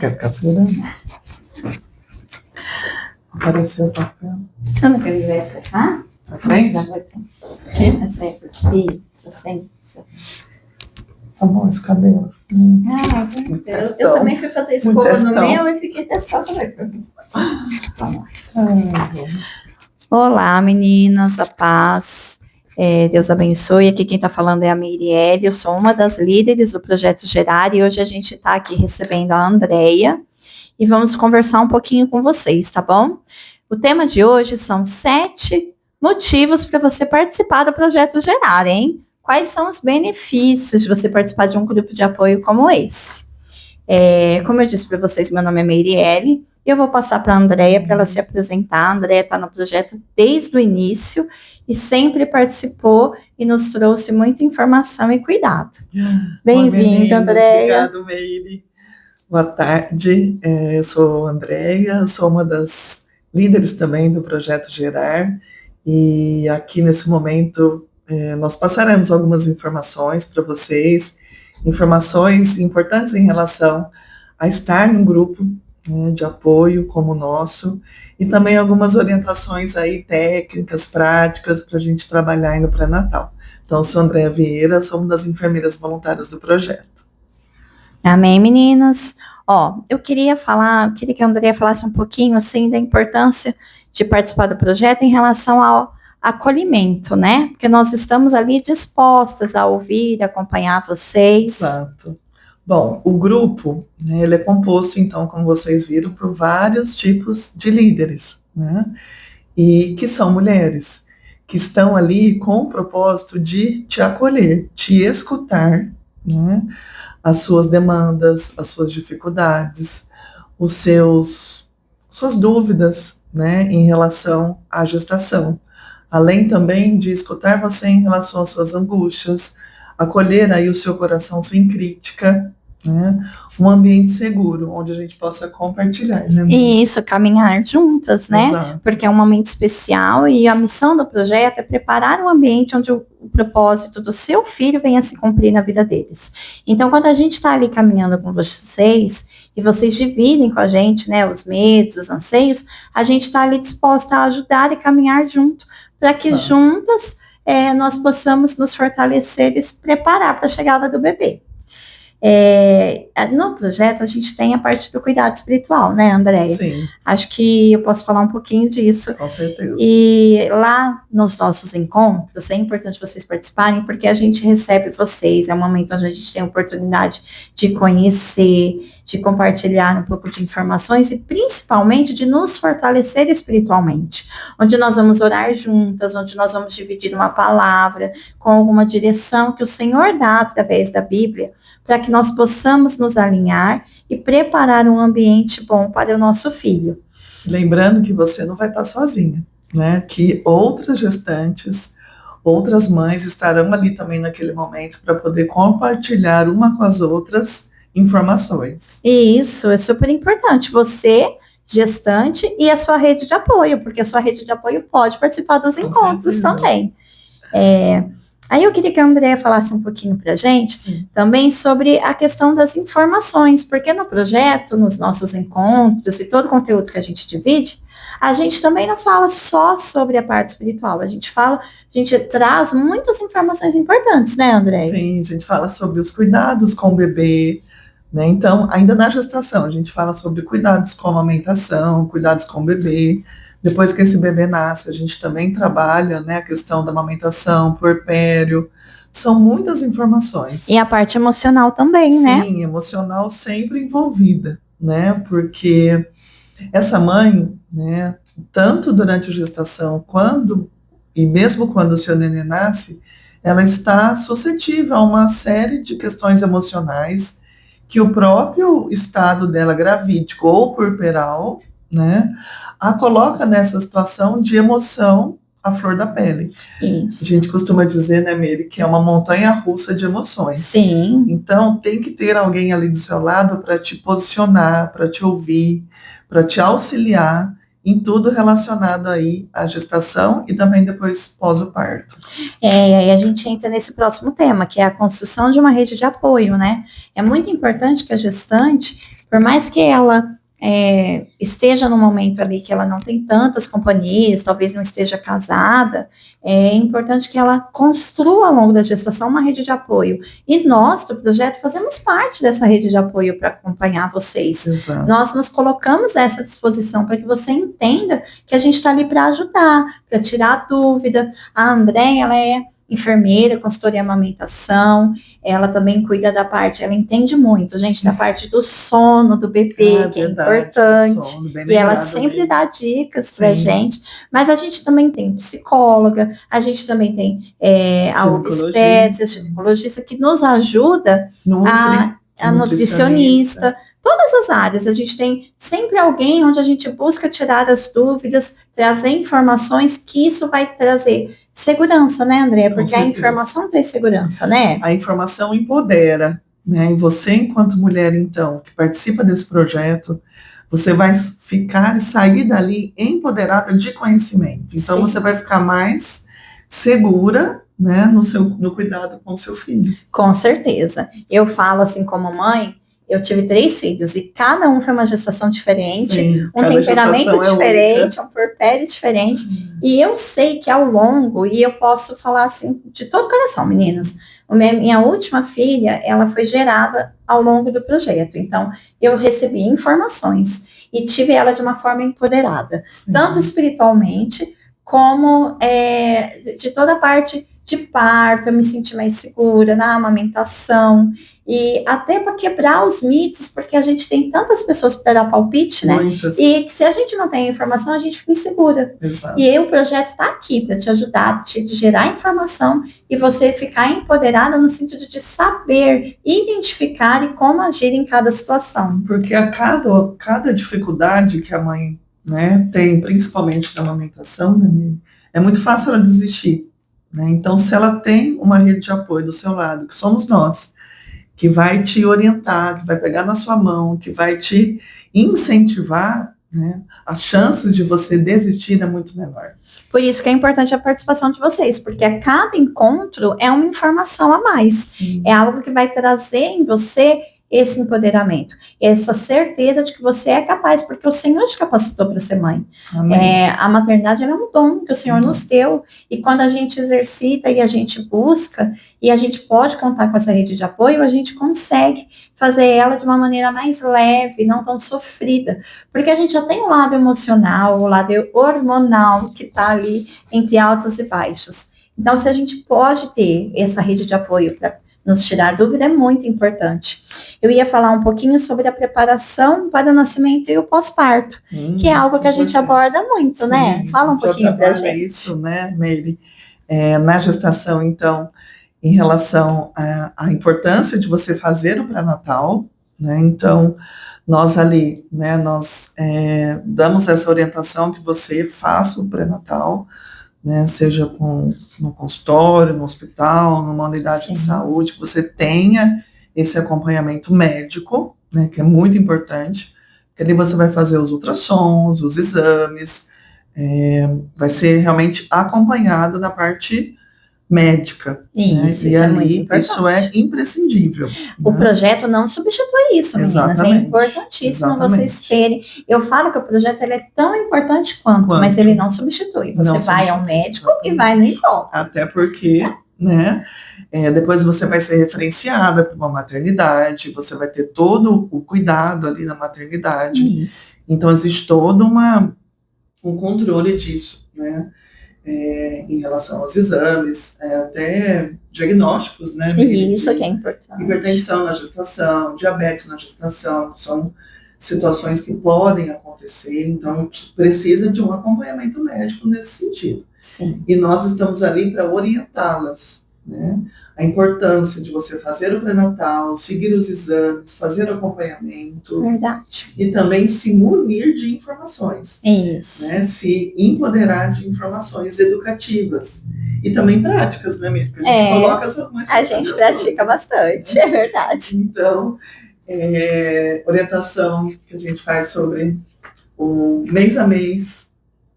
quer ficar segurando? Apareceu o papel. Você não quer me ver pra cá? Na frente? Aqui? Essa aí, isso, assim. Tá bom esse cabelo. Eu também fui fazer escova no meu e fiquei testando também. Olá, meninas, a paz. Deus abençoe. Aqui quem está falando é a Mirielle. Eu sou uma das líderes do Projeto Gerar e hoje a gente está aqui recebendo a Andréia e vamos conversar um pouquinho com vocês, tá bom? O tema de hoje são 7 motivos para você participar do Projeto Gerar, hein? Quais são os benefícios de você participar de um grupo de apoio como esse? Como eu disse para vocês, meu nome é Mirielle e eu vou passar para a Andréia para ela se apresentar. A Andréia está no projeto desde o início e sempre participou e nos trouxe muita informação e cuidado. Bem-vinda, Andréia. Obrigado, Meire. Boa tarde, eu sou a Andréia, sou uma das líderes também do Projeto Gerar e aqui nesse momento nós passaremos algumas informações para vocês, informações importantes em relação a estar num grupo de apoio como o nosso e também algumas orientações aí técnicas, práticas para a gente trabalhar aí no pré-natal. Então, eu sou Andréia Vieira, sou uma das enfermeiras voluntárias do projeto. Amém, meninas. Eu queria que a Andréia falasse um pouquinho, assim, da importância de participar do projeto em relação ao acolhimento, né? Porque nós estamos ali dispostas a ouvir, acompanhar vocês. Exato. Bom, o grupo, né, ele é composto, então, como vocês viram, por vários tipos de líderes, né? E que são mulheres, que estão ali com o propósito de te acolher, te escutar, né? As suas demandas, as suas dificuldades, suas dúvidas, né, em relação à gestação. Além também de escutar você em relação às suas angústias, acolher aí o seu coração sem crítica, né, um ambiente seguro, onde a gente possa compartilhar, né? E isso, caminhar juntas, né? Exato. Porque é um momento especial e a missão do projeto é preparar um ambiente onde o propósito do seu filho venha se cumprir na vida deles. Então, quando a gente está ali caminhando com vocês e vocês dividem com a gente, né, os medos, os anseios, a gente está ali disposta a ajudar e caminhar junto, para que juntas nós possamos nos fortalecer e se preparar para a chegada do bebê. No projeto a gente tem a parte do cuidado espiritual, né, Andréia? Sim. Acho que eu posso falar um pouquinho disso. Com certeza. E lá nos nossos encontros é importante vocês participarem, porque a gente recebe vocês, é um momento onde a gente tem a oportunidade de conhecer, de compartilhar um pouco de informações e principalmente de nos fortalecer espiritualmente, onde nós vamos orar juntas, onde nós vamos dividir uma palavra com alguma direção que o Senhor dá através da Bíblia, para que nós possamos nos alinhar e preparar um ambiente bom para o nosso filho. Lembrando que você não vai estar sozinha, né? Que outras gestantes, outras mães estarão ali também naquele momento para poder compartilhar uma com as outras informações. E isso é super importante. Você, gestante, e a sua rede de apoio, porque a sua rede de apoio pode participar dos encontros também. Aí eu queria que a Andréia falasse um pouquinho para a gente também sobre a questão das informações, porque no projeto, nos nossos encontros e todo o conteúdo que a gente divide, a gente também não fala só sobre a parte espiritual, a gente traz muitas informações importantes, né, Andréia? Sim, a gente fala sobre os cuidados com o bebê, né? Então, ainda na gestação, a gente fala sobre cuidados com a amamentação, cuidados com o bebê. Depois que esse bebê nasce, a gente também trabalha, né, a questão da amamentação, puerpério. São muitas informações. E a parte emocional também, né? Sim, emocional sempre envolvida, né? Porque essa mãe, né, tanto durante a gestação e mesmo quando o seu nenê nasce, ela está suscetível a uma série de questões emocionais que o próprio estado dela gravídico ou puerperal, né, a coloca nessa situação de emoção à flor da pele. Isso. A gente costuma dizer, né, Meire, que é uma montanha-russa de emoções. Sim. Então, tem que ter alguém ali do seu lado para te posicionar, para te ouvir, para te auxiliar em tudo relacionado aí à gestação e também depois pós o parto. E aí a gente entra nesse próximo tema, que é a construção de uma rede de apoio, né? É muito importante que a gestante Por mais que ela esteja no momento ali que ela não tem tantas companhias, talvez não esteja casada, é importante que ela construa ao longo da gestação uma rede de apoio. E nós, do projeto, fazemos parte dessa rede de apoio para acompanhar vocês. Exato. Nós nos colocamos a essa disposição para que você entenda que a gente está ali para ajudar, para tirar dúvida. A Andréia, ela é enfermeira, consultora em amamentação, ela também cuida da parte, ela entende muito, gente, da parte do sono do bebê, que verdade, é importante, sono, e ela sempre mesmo. dá dicas pra gente, mas a gente também tem psicóloga, a gente também tem a obstetra, ginecologista, que nos ajuda a nutricionista, todas as áreas, a gente tem sempre alguém onde a gente busca tirar as dúvidas, trazer informações, que isso vai trazer segurança, né, André? Porque a informação tem segurança, né? A informação empodera, né? E você, enquanto mulher, então, que participa desse projeto, você vai ficar e sair dali empoderada de conhecimento. Então, você vai ficar mais segura, né, no cuidado com o seu filho. Com certeza. Eu falo assim, como mãe, eu tive 3 filhos e cada um foi uma gestação diferente, Sim, um temperamento diferente, um puerpério diferente. E eu sei que ao longo, e eu posso falar assim de todo o coração, meninas, minha última filha, ela foi gerada ao longo do projeto. Então, eu recebi informações e tive ela de uma forma empoderada, tanto espiritualmente como de toda a parte de parto, eu me senti mais segura na amamentação, e até para quebrar os mitos, porque a gente tem tantas pessoas para dar palpite, né? Muitas. E se a gente não tem informação, a gente fica insegura. Exato. E aí o projeto está aqui para te ajudar, te gerar informação e você ficar empoderada no sentido de saber, identificar e como agir em cada situação. Porque a cada dificuldade que a mãe, né, tem, principalmente na amamentação, né, é muito fácil ela desistir. Né? Então, se ela tem uma rede de apoio do seu lado, que somos nós, que vai te orientar, que vai pegar na sua mão, que vai te incentivar, né, as chances de você desistir é muito menor. Por isso que é importante a participação de vocês, porque a cada encontro é uma informação a mais. Sim. É algo que vai trazer em você esse empoderamento, essa certeza de que você é capaz, porque o Senhor te capacitou para ser mãe. A maternidade é um dom que o Senhor nos deu, e quando a gente exercita e a gente busca, e a gente pode contar com essa rede de apoio, a gente consegue fazer ela de uma maneira mais leve, não tão sofrida, porque a gente já tem o lado emocional, o lado hormonal, que está ali entre altos e baixos. Então, se a gente pode ter essa rede de apoio para nos tirar dúvida, é muito importante. Eu ia falar um pouquinho sobre a preparação para o nascimento e o pós-parto, que é algo que a gente aborda muito, sim, né? Fala um pouquinho para a gente. Isso, né, Meire? Na gestação, então, em relação à importância de você fazer o pré-natal, né? Então, nós ali, né, nós damos essa orientação que você faça o pré-natal, né, seja no consultório, no hospital, numa unidade, sim, de saúde, que você tenha esse acompanhamento médico, né, que é muito importante, porque ali você vai fazer os ultrassons, os exames, vai ser realmente acompanhado na parte médica. Isso, né? Isso é muito importante. Isso é imprescindível. O projeto não substitui isso, meninas. Exatamente. É importantíssimo vocês terem. Eu falo que o projeto ele é tão importante quanto, mas ele não substitui. Você vai ao médico e vai no encontro. Até porque, né? Depois você vai ser referenciada para uma maternidade, você vai ter todo o cuidado ali na maternidade. Isso. Então, existe todo um controle disso, né? Em relação aos exames, até diagnósticos, né? Isso que é importante. Hipertensão na gestação, diabetes na gestação, são situações que podem acontecer, então precisa de um acompanhamento médico nesse sentido. Sim. E nós estamos ali para orientá-las, né? A importância de você fazer o pré-natal, seguir os exames, fazer o acompanhamento. Verdade. E também se munir de informações. Isso. Né? Se empoderar de informações educativas. E também práticas, né, Miriam? A gente coloca essas mães. A gente pratica bastante, é verdade. Então, orientação que a gente faz sobre o mês a mês,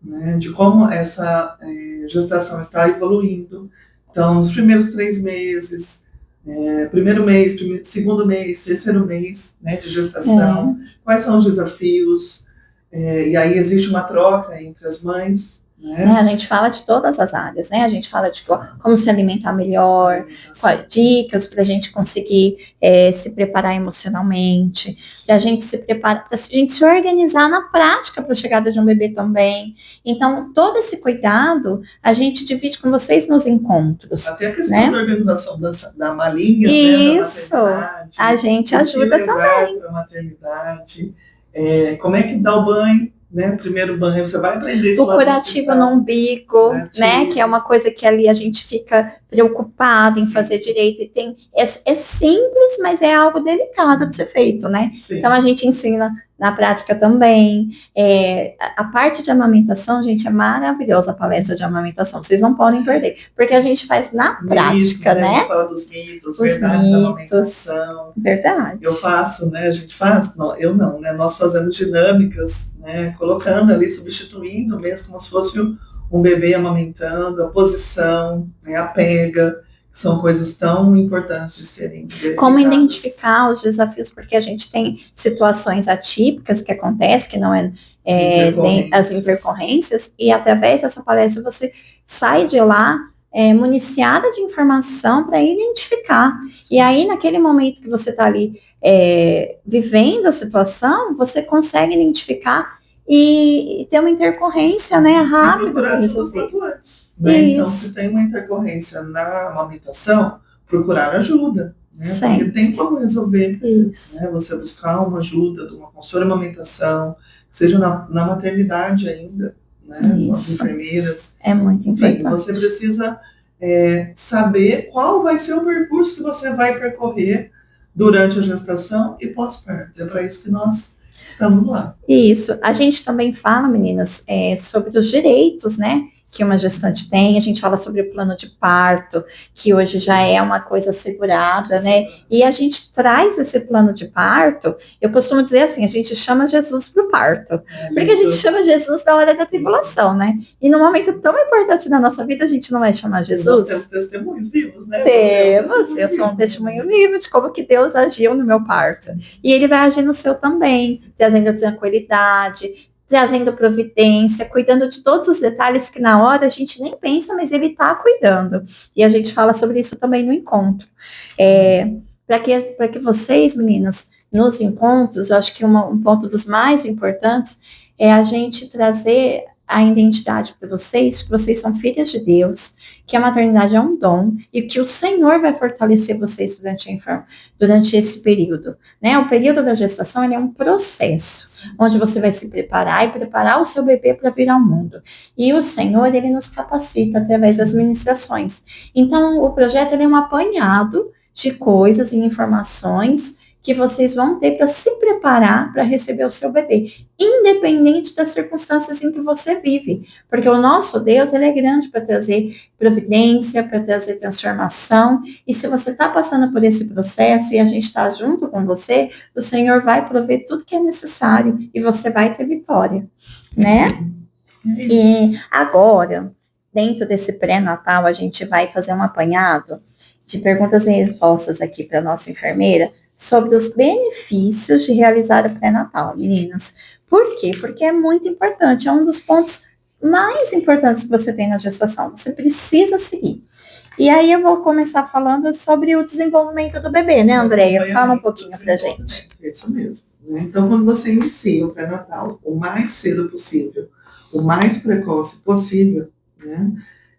né, de como essa gestação está evoluindo. Então, os primeiros 3 meses, Primeiro mês, segundo mês, terceiro mês, né, de gestação, quais são os desafios, e aí existe uma troca entre as mães, né? A gente fala de todas as áreas, né? A gente fala de como se alimentar melhor, dicas para a gente conseguir se preparar emocionalmente, para a gente se preparar, para a gente se organizar na prática para a chegada de um bebê também. Então, todo esse cuidado a gente divide com vocês nos encontros. Até a questão da organização da malinha, isso, né, da maternidade, a gente ajuda também. Para a maternidade, como é que dá o banho? Né? Primeiro banho, você vai aprender o curativo no umbigo, né? Que é uma coisa que ali a gente fica preocupado em fazer direito. E é simples, mas é algo delicado de ser feito, né? Sim. Então a gente ensina na prática também. A parte de amamentação, gente, é maravilhosa a palestra de amamentação. Vocês não podem perder, porque a gente faz na prática, né? A gente fala dos mitos, verdades da amamentação. Verdade. Eu faço, né? A gente faz, não, eu não, né? Nós fazemos dinâmicas, né? Colocando ali, substituindo mesmo, como se fosse um bebê amamentando, a posição, né? A pega. São coisas tão importantes de serem verificadas. Como identificar os desafios, porque a gente tem situações atípicas que acontecem, que não as intercorrências, e através dessa palestra você sai de lá municiada de informação para identificar. E aí, naquele momento que você está ali vivendo a situação, você consegue identificar e ter uma intercorrência, né, rápida para resolver. Né? Então, se tem uma intercorrência na amamentação, procurar ajuda, né? Porque tem como resolver. Né? Você buscar uma ajuda de uma consultora de amamentação, seja na maternidade ainda, né? Com as enfermeiras. É muito importante. Enfim, você precisa saber qual vai ser o percurso que você vai percorrer durante a gestação e pós-parto. É para isso que nós estamos lá. Isso. A gente também fala, meninas, sobre os direitos, né? Que uma gestante tem, a gente fala sobre o plano de parto, que hoje já é uma coisa assegurada, né? E a gente traz esse plano de parto, eu costumo dizer assim, a gente chama Jesus para o parto, porque a gente chama Jesus na hora da tribulação, né? E num momento tão importante na nossa vida, a gente não vai chamar Jesus? Nós temos testemunhos vivos, né? Temos, eu sou um testemunho vivo de como que Deus agiu no meu parto. E ele vai agir no seu também, trazendo tranquilidade, trazendo providência, cuidando de todos os detalhes que na hora a gente nem pensa, mas ele está cuidando. E a gente fala sobre isso também no encontro. Para que vocês, meninas, nos encontros, eu acho que um ponto dos mais importantes é a gente trazer a identidade para vocês, que vocês são filhas de Deus, que a maternidade é um dom e que o Senhor vai fortalecer vocês durante esse período. Né? O período da gestação ele é um processo, onde você vai se preparar e preparar o seu bebê para vir ao mundo. E o Senhor, ele nos capacita através das ministrações. Então, o projeto ele é um apanhado de coisas e informações que vocês vão ter para se preparar para receber o seu bebê, independente das circunstâncias em que você vive, porque o nosso Deus, ele é grande para trazer providência, para trazer transformação, e se você está passando por esse processo e a gente está junto com você, o Senhor vai prover tudo que é necessário e você vai ter vitória, né? E agora, dentro desse pré-natal, a gente vai fazer um apanhado de perguntas e respostas aqui para a nossa enfermeira, sobre os benefícios de realizar o pré-natal, meninas. Por quê? Porque é muito importante, é um dos pontos mais importantes que você tem na gestação, você precisa seguir. E aí eu vou começar falando sobre o desenvolvimento do bebê, né, Andréia? Fala um pouquinho pra gente. Isso mesmo. Né? Então, quando você inicia o pré-natal, o mais cedo possível, o mais precoce possível, né,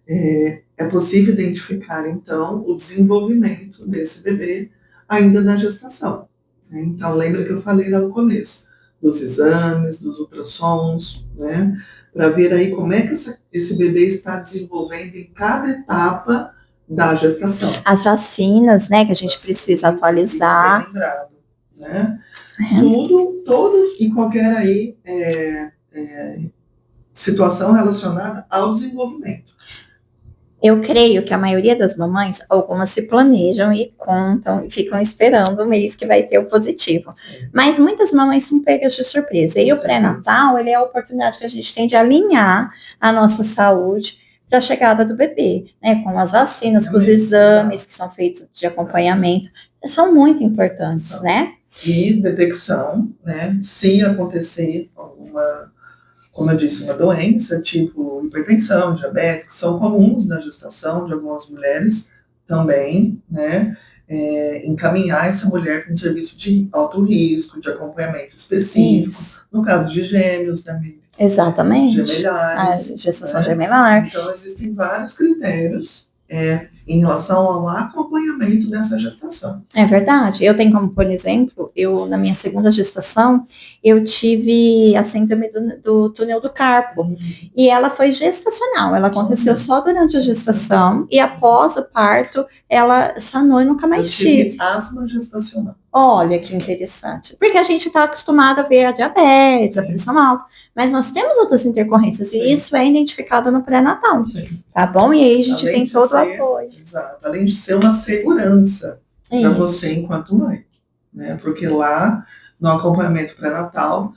é possível identificar, então, o desenvolvimento desse bebê ainda na gestação. Né? Então, lembra que eu falei lá no começo, dos exames, dos ultrassons, né? Para ver aí como é que esse bebê está desenvolvendo em cada etapa da gestação. As vacinas, né, que a gente precisa atualizar. Lembrado, né? Todo e qualquer aí situação relacionada ao desenvolvimento. Eu creio que a maioria das mamães, algumas se planejam e contam e ficam esperando o mês que vai ter o positivo. Mas muitas mamães são pegas de surpresa. E o pré-natal, ele é a oportunidade que a gente tem de alinhar a nossa saúde da chegada do bebê, né? Com as vacinas, com os exames que são feitos de acompanhamento, são muito importantes, né? E detecção, né? Se acontecer alguma, como eu disse, uma doença, tipo hipertensão, diabetes, que são comuns na gestação de algumas mulheres também, né? Encaminhar essa mulher para um serviço de alto risco, de acompanhamento específico. Isso. No caso de gêmeos, também. Exatamente. Gemelares. A gestação gemelar. Então, existem vários critérios em relação ao acompanhamento dessa gestação. É verdade. Eu tenho como, por exemplo, na minha segunda gestação, eu tive a síndrome do túnel do carpo. E ela foi gestacional. Ela aconteceu só durante a gestação e após o parto, ela sanou e nunca mais tive. Asma gestacional. Olha que interessante. Porque a gente está acostumado a ver a diabetes, a pressão alta, mas nós temos outras intercorrências e isso é identificado no pré-natal. Tá bom? E aí a gente tem todo o apoio. Exato. Além de ser uma segurança para você enquanto mãe, né? Porque lá no acompanhamento pré-natal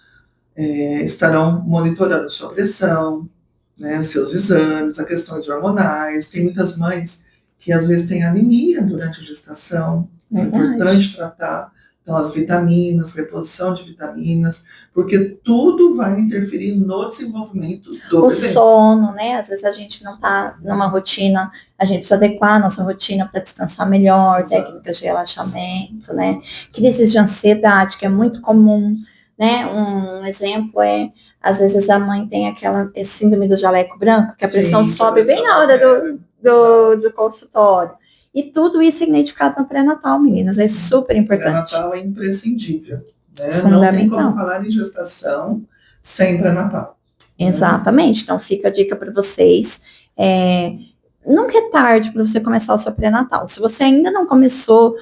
estarão monitorando sua pressão, né? Seus exames, as questões hormonais. Tem muitas mães que às vezes têm anemia durante a gestação. É importante tratar, então, as vitaminas, reposição de vitaminas, porque tudo vai interferir no desenvolvimento do bebê. O sono, né? Às vezes a gente não está numa rotina, a gente precisa adequar a nossa rotina para descansar melhor, técnicas de relaxamento, né? Crises de ansiedade, que é muito comum, né? Um exemplo às vezes a mãe tem esse síndrome do jaleco branco, que a pressão sobe bem na hora do consultório. E tudo isso é identificado no pré-natal, meninas, é super importante. O pré-natal é imprescindível, né? Não tem como falar em gestação sem pré-natal. Exatamente, então fica a dica para vocês. Nunca é tarde para você começar o seu pré-natal. Se você ainda não começou